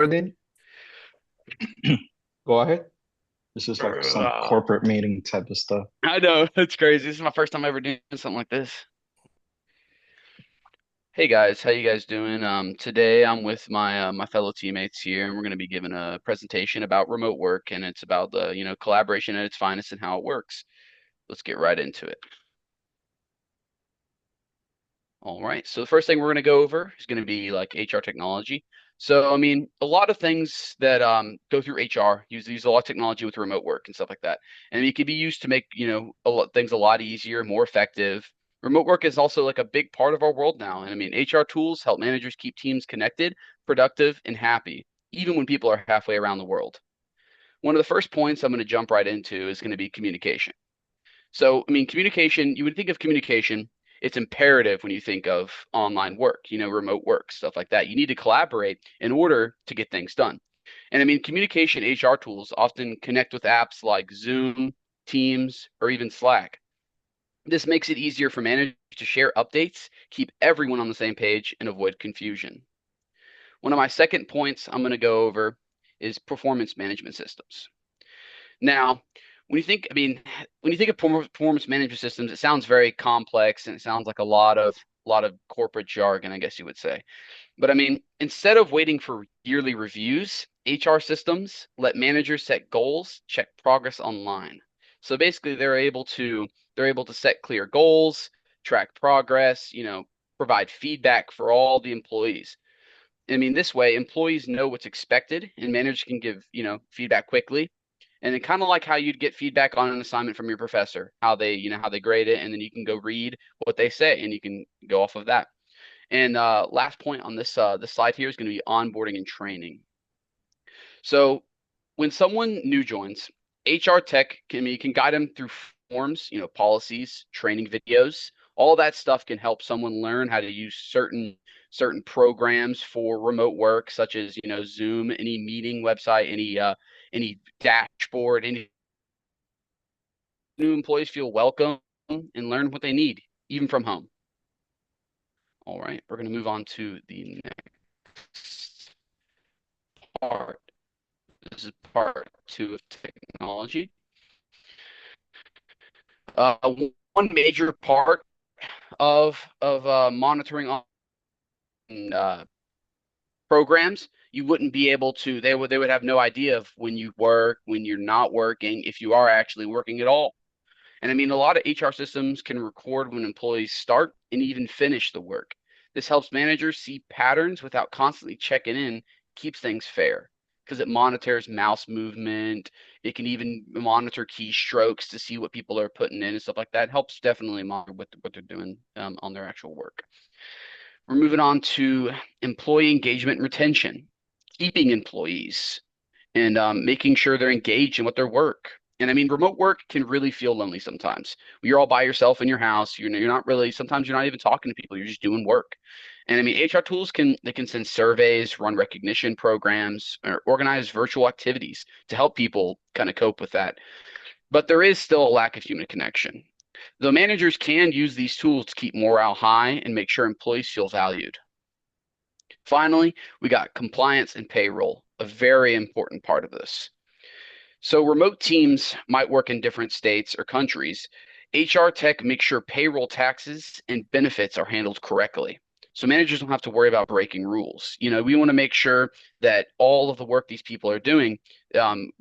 recording. Go ahead. This is like some Uh, corporate meeting type of stuff. I know, it's crazy. This is my first time ever doing something like this. Hey guys, how you guys doing? Today I'm with my fellow teammates here, and we're going to be giving a presentation about remote work, and it's about the collaboration at its finest and how it works. Let's get right into it. All right. So the first thing we're going to go over is going to be like HR technology. So I mean, a lot of things that go through HR use a lot of technology with remote work and stuff like that, and it can be used to make things a lot easier, more effective. Remote work is also like a big part of our world now, and I mean, HR tools help managers keep teams connected, productive, and happy, even when people are halfway around the world. One of the first points I'm going to jump right into is going to be communication. So, I mean, communication, you would think of communication, it's imperative when you think of online work, remote work, stuff like that. You need to collaborate in order to get things done. And I mean, communication HR tools often connect with apps like Zoom, Teams, or even Slack. This makes it easier for managers to share updates, keep everyone on the same page, and avoid confusion. One of my second points I'm going to go over is performance management systems. Now, I mean, when you think of performance management systems, it sounds very complex and it sounds like a lot of corporate jargon, I guess you would say. But I mean, instead of waiting for yearly reviews, HR systems let managers set goals, check progress online. So basically, they're able to set clear goals, track progress, provide feedback for all the employees. I mean, this way, employees know what's expected, and managers can give feedback quickly, and kind of like how you'd get feedback on an assignment from your professor, how they grade it, and then you can go read what they say, and you can go off of that. And last point on this slide here is going to be onboarding and training. So when someone new joins, HR tech can guide them through forms, policies, training videos. All that stuff can help someone learn how to use certain programs for remote work, such as Zoom, any meeting website, any dashboard. Any new employees feel welcome and learn what they need, even from home. All right, we're going to move on to the next part. This is part two of technology. One major part of monitoring on programs, you wouldn't be able to. They would have no idea of when you work, when you're not working, if you are actually working at all. And I mean, a lot of HR systems can record when employees start and even finish the work. This helps managers see patterns without constantly checking in, keeps things fair because it monitors mouse movement. It can even monitor keystrokes to see what people are putting in and stuff like that. It helps definitely monitor what they're doing on their actual work. We're moving on to employee engagement and retention, keeping employees and making sure they're engaged in what their work. And I mean, remote work can really feel lonely sometimes. You're all by yourself in your house. You're not really. Sometimes you're not even talking to people. You're just doing work. And I mean, HR tools can send surveys, run recognition programs, or organize virtual activities to help people kind of cope with that. But there is still a lack of human connection. Though managers can use these tools to keep morale high and make sure employees feel valued. Finally, we got compliance and payroll, a very important part of this. So remote teams might work in different states or countries. HR tech makes sure payroll taxes and benefits are handled correctly. So managers don't have to worry about breaking rules. We want to make sure that all of the work these people are doing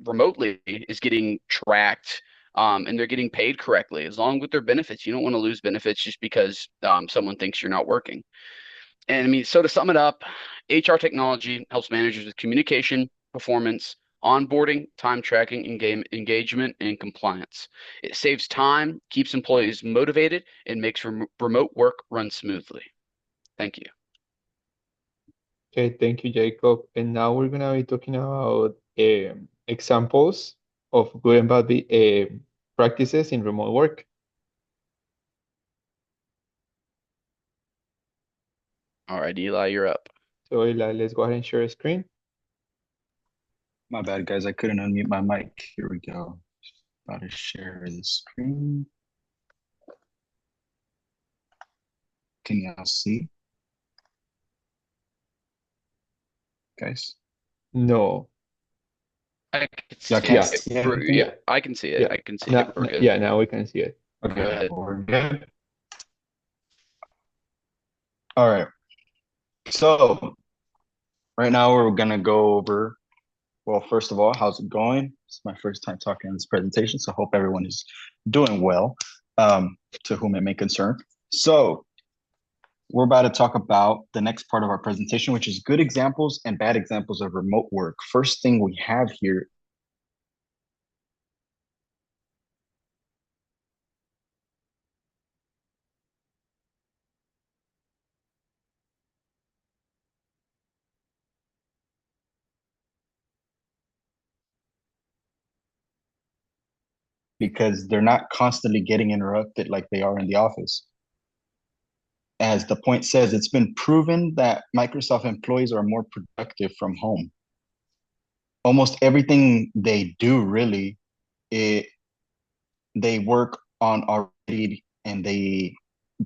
remotely is getting tracked, and they're getting paid correctly, as long with their benefits. You don't want to lose benefits just because someone thinks you're not working. And I mean, so to sum it up, HR technology helps managers with communication, performance, onboarding, time tracking, engagement, and compliance. It saves time, keeps employees motivated, and makes remote work run smoothly. Thank you. Okay, thank you, Jacob. And now we're gonna be talking about examples of good and bad practices in remote work. All right, Eli, you're up. So let's go ahead and share a screen. My bad, guys. I couldn't unmute my mic. Here we go. About to share the screen. Can y'all see, guys? No. I can Y'all see can't Yeah, it. see anything? yeah, I can see it. yeah. I can see it. Now, We're good. yeah, now we can see it. Go Okay, ahead. we're good. All right. So right now we're gonna go over, well, first of all, how's it going? It's my first time talking in this presentation, so I hope everyone is doing well, to whom it may concern. So we're about to talk about the next part of our presentation, which is good examples and bad examples of remote work. First thing we have here, because they're not constantly getting interrupted like they are in the office. As the point says, it's been proven that Microsoft employees are more productive from home. Almost everything they do, really, it they work on already, and they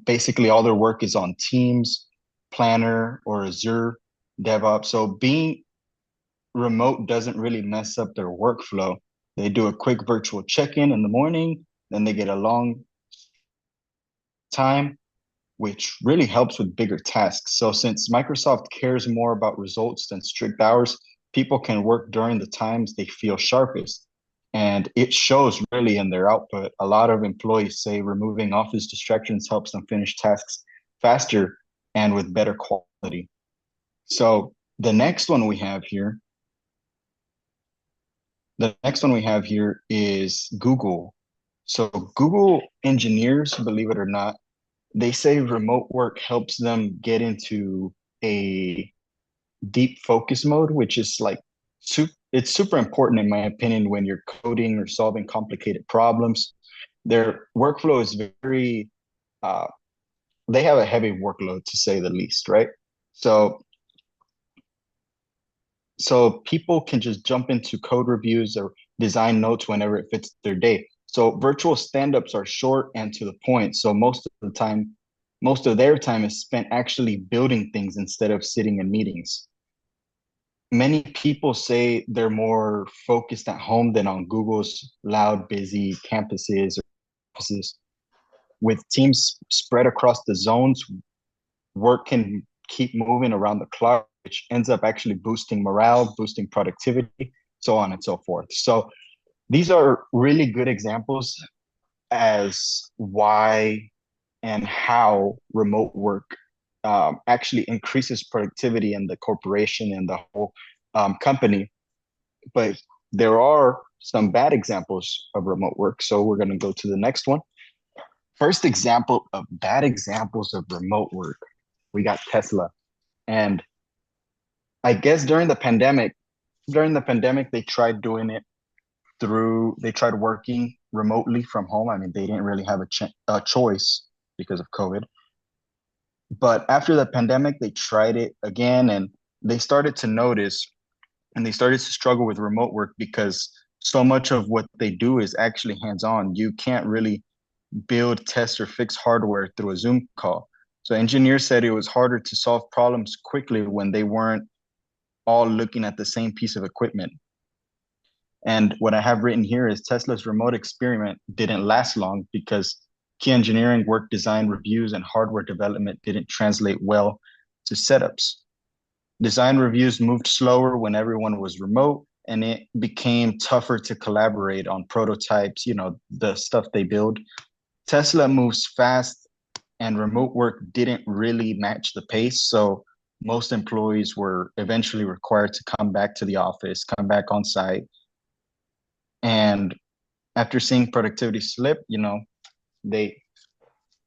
basically all their work is on Teams, Planner, or Azure DevOps. So being remote doesn't really mess up their workflow. They do a quick virtual check-in in the morning, then they get a long time, which really helps with bigger tasks. So since Microsoft cares more about results than strict hours, people can work during the times they feel sharpest. And it shows really in their output. A lot of employees say removing office distractions helps them finish tasks faster and with better quality. So the next one we have here is Google. So Google engineers, believe it or not, they say remote work helps them get into a deep focus mode, which is like it's super important in my opinion when you're coding or solving complicated problems. Their workflow is very uh, they have a heavy workload to say the least, right? So so people can just jump into code reviews or design notes whenever it fits their day. So virtual stand-ups are short and to the point. So most of their time is spent actually building things instead of sitting in meetings. Many people say they're more focused at home than on Google's loud, busy campuses or offices. With teams spread across the zones, work can keep moving around the clock, which ends up actually boosting morale, boosting productivity, so on and so forth. So these are really good examples as why and how remote work actually increases productivity in the corporation and the whole company. But there are some bad examples of remote work. So we're going to go to the next one. First example of bad examples of remote work, we got Tesla. And I guess during the pandemic, they tried doing it they tried working remotely from home. I mean, they didn't really have a choice because of COVID. But after the pandemic, they tried it again, and they started to notice and they started to struggle with remote work because so much of what they do is actually hands-on. You can't really build, test, or fix hardware through a Zoom call. So engineers said it was harder to solve problems quickly when they weren't all looking at the same piece of equipment. And what I have written here is Tesla's remote experiment didn't last long because key engineering work, design reviews, and hardware development didn't translate well to setups. Design reviews moved slower when everyone was remote, and it became tougher to collaborate on prototypes, the stuff they build. Tesla moves fast, and remote work didn't really match the pace. So most employees were eventually required to come back to the office, come back on site. And after seeing productivity slip, they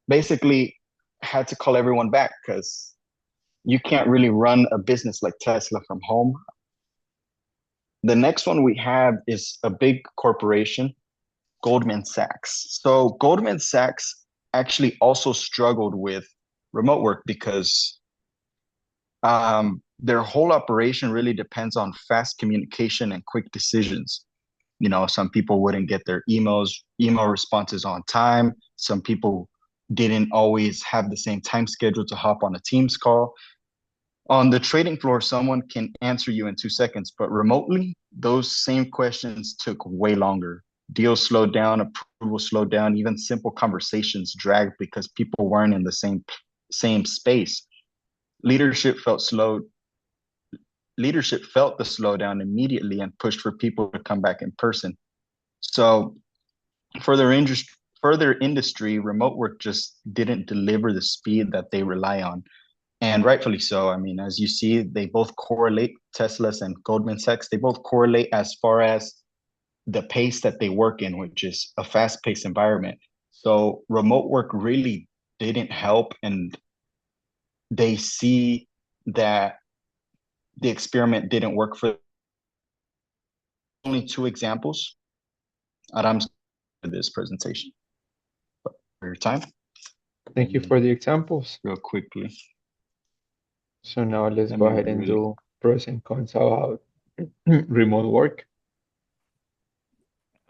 basically had to call everyone back because you can't really run a business like Tesla from home. The next one we have is a big corporation, Goldman Sachs. So Goldman Sachs actually also struggled with remote work because their whole operation really depends on fast communication and quick decisions. Some people wouldn't get their email responses on time. Some people didn't always have the same time schedule to hop on a Teams call. On the trading floor, someone can answer you in 2 seconds, but remotely, those same questions took way longer. Deals slowed down, approval slowed down, even simple conversations dragged because people weren't in the same space. Leadership felt slow. Leadership felt the slowdown immediately and pushed for people to come back in person. So further industry, remote work just didn't deliver the speed that they rely on. And rightfully so. I mean, as you see, they both correlate, Tesla's and Goldman Sachs, they both correlate as far as the pace that they work in, which is a fast-paced environment. So remote work really didn't help, and they see that the experiment didn't work for only two examples. Adam's this presentation for your time. Thank you for the examples. Real quickly. So now let's Let go me ahead and really do pros and cons about remote work.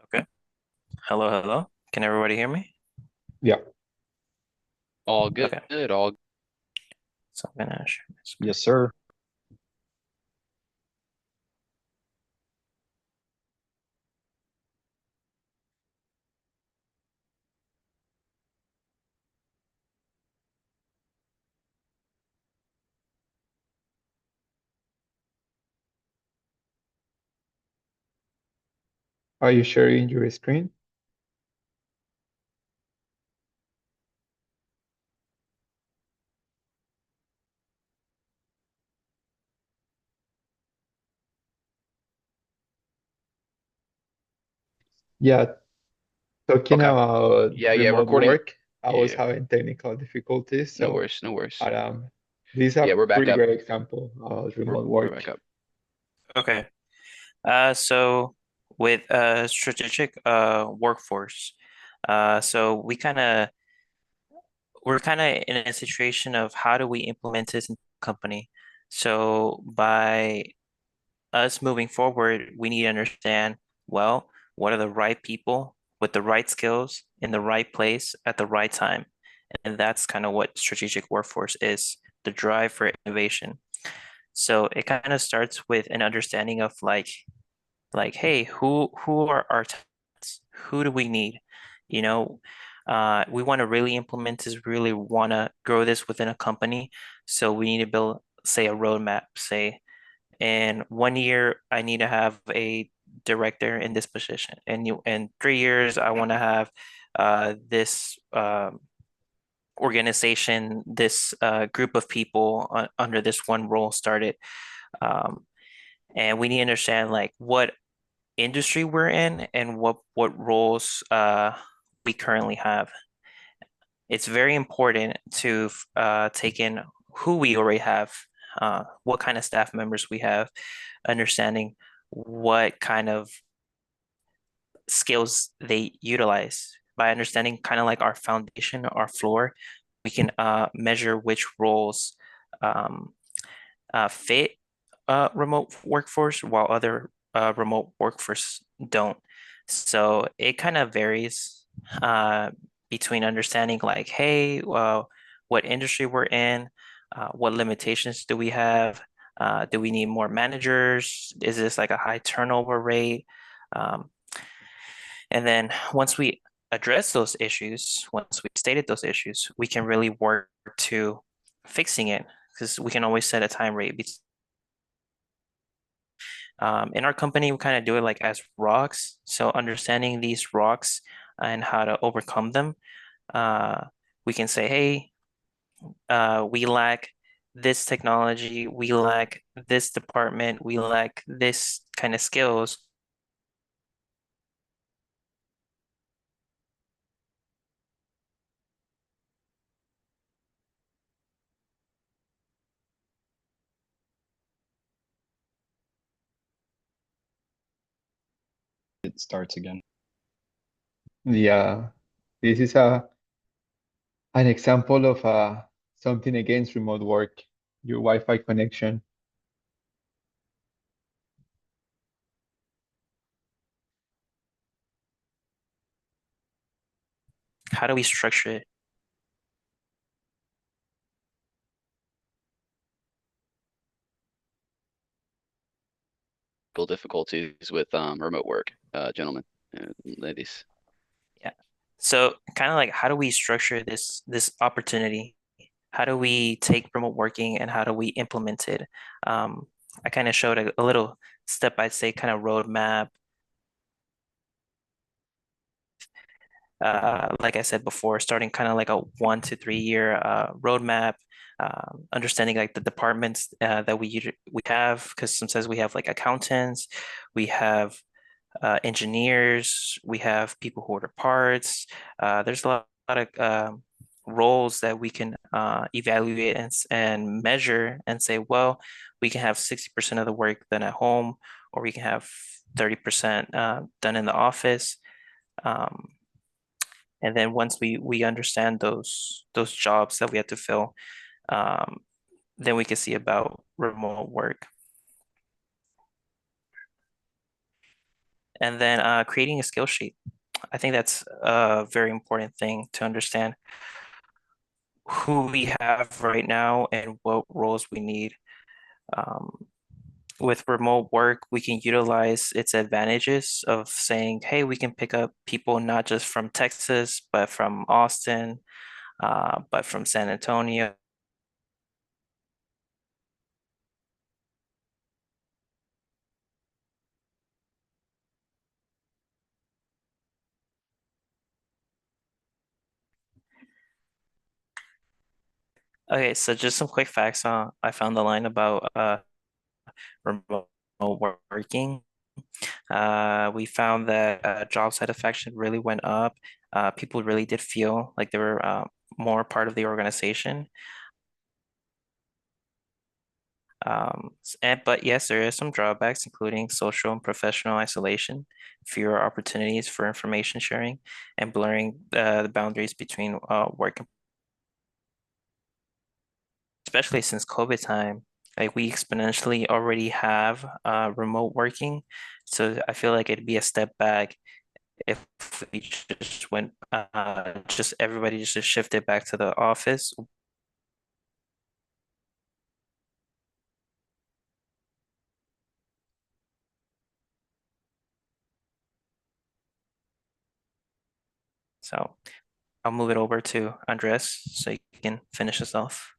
Okay. Hello, hello. Can everybody hear me? Yeah. All good. Okay. All So I'm gonna share my screen. Yes, sir. Are you sharing your screen? Yeah. Talking Okay. about Yeah, remote recording. work, I was Yeah, having technical difficulties. no So, worries, no worries. this is a Yeah, we're back pretty up. great example of remote We're work. back up. Okay. So with strategic workforce, so we're kind of in a situation of how do we implement this in the company. So by us moving forward, we need to understand, well, what are the right people with the right skills in the right place at the right time? And that's kind of what strategic workforce is, the drive for innovation. So it kind of starts with an understanding of hey, who are our talents? Who do we need? You know, we want to really implement this, really want to grow this within a company. So we need to build, say, a roadmap. Say, in 1 year, I need to have a director in this position. And in 3 years, I want to have this organization, this group of people under this one role started. Um, and we need to understand like what industry we're in and what roles we currently have. It's very important to take in who we already have, what kind of staff members we have, understanding what kind of skills they utilize. By understanding kind of like our foundation, our floor, we can measure which roles um, fit remote workforce while other remote workforce don't. So it kind of varies uh, between understanding like, hey, what industry we're in, what limitations do we have? Do we need more managers? Is this like a high turnover rate? Um, and then once we address those issues, once we stated those issues, we can really work to fixing it because we can always set a time rate. In our company, we kind of do it like as rocks. So understanding these rocks and how to overcome them, uh, we can say, hey, we lack this technology, we lack this department, we lack this kind of skills. It starts again. Yeah. This is an example of something against remote work, your Wi-Fi connection. How do we structure it? technical difficulties with remote work, gentlemen and ladies. Yeah. So kind of like how do we structure this opportunity? How do we take remote working and how do we implement it? I kind of showed a little step by step kind of roadmap. Like I said before, starting kind of like a 1 to 3 year roadmap, understanding like the departments that we have, because sometimes we have like accountants, we have engineers, we have people who order parts. There's a lot of roles that we can evaluate and measure and say, well, we can have 60% of the work done at home, or we can have 30% done in the office. Um, and then once we understand those jobs that we have to fill, um, then we can see about remote work. And then creating a skill sheet. I think that's a very important thing to understand who we have right now and what roles we need. Um, with remote work, we can utilize its advantages of saying, hey, we can pick up people not just from Texas, but from Austin, but from San Antonio. Okay, so just some quick facts. I found the line about remote working. We found that job satisfaction really went up. People really did feel like they were more part of the organization. But yes, there is some drawbacks, including social and professional isolation, fewer opportunities for information sharing, and blurring the boundaries between work and especially since COVID time. Like we exponentially already have remote working, so I feel like it'd be a step back if we just went just everybody just shifted back to the office. So I'll move it over to Andres so you can finish us off.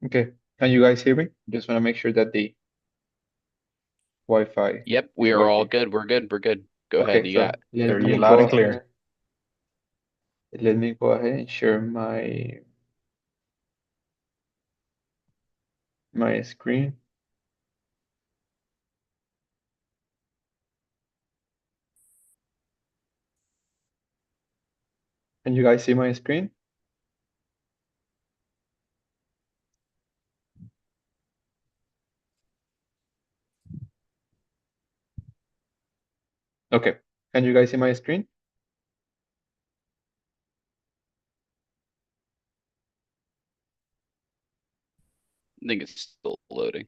Okay. Can you guys hear me? Just want to make sure that the Wi-Fi Yep, we is are all working. good. We're good. We're good. Go ahead. Okay, You so got let Hear you me loud go and clear. ahead. Let me go ahead and share my screen. Can you guys see my screen? Okay. Can you guys see my screen? I think it's still loading.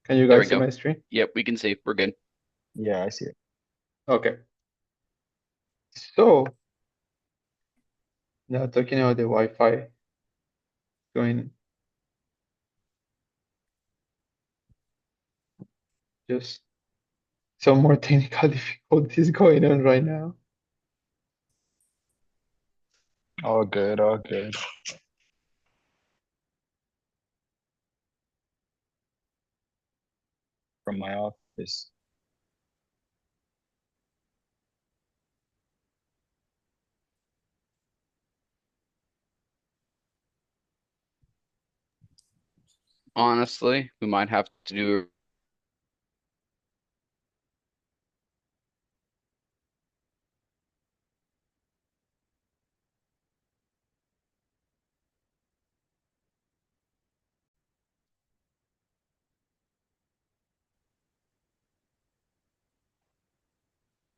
Can you There we guys see go. my screen? Yep, we can see. We're good. Yeah, I see it. Okay. So now talking about the Wi-Fi going just some more technical difficulties going on right now. All good, all good. From my office. Honestly, we might have to do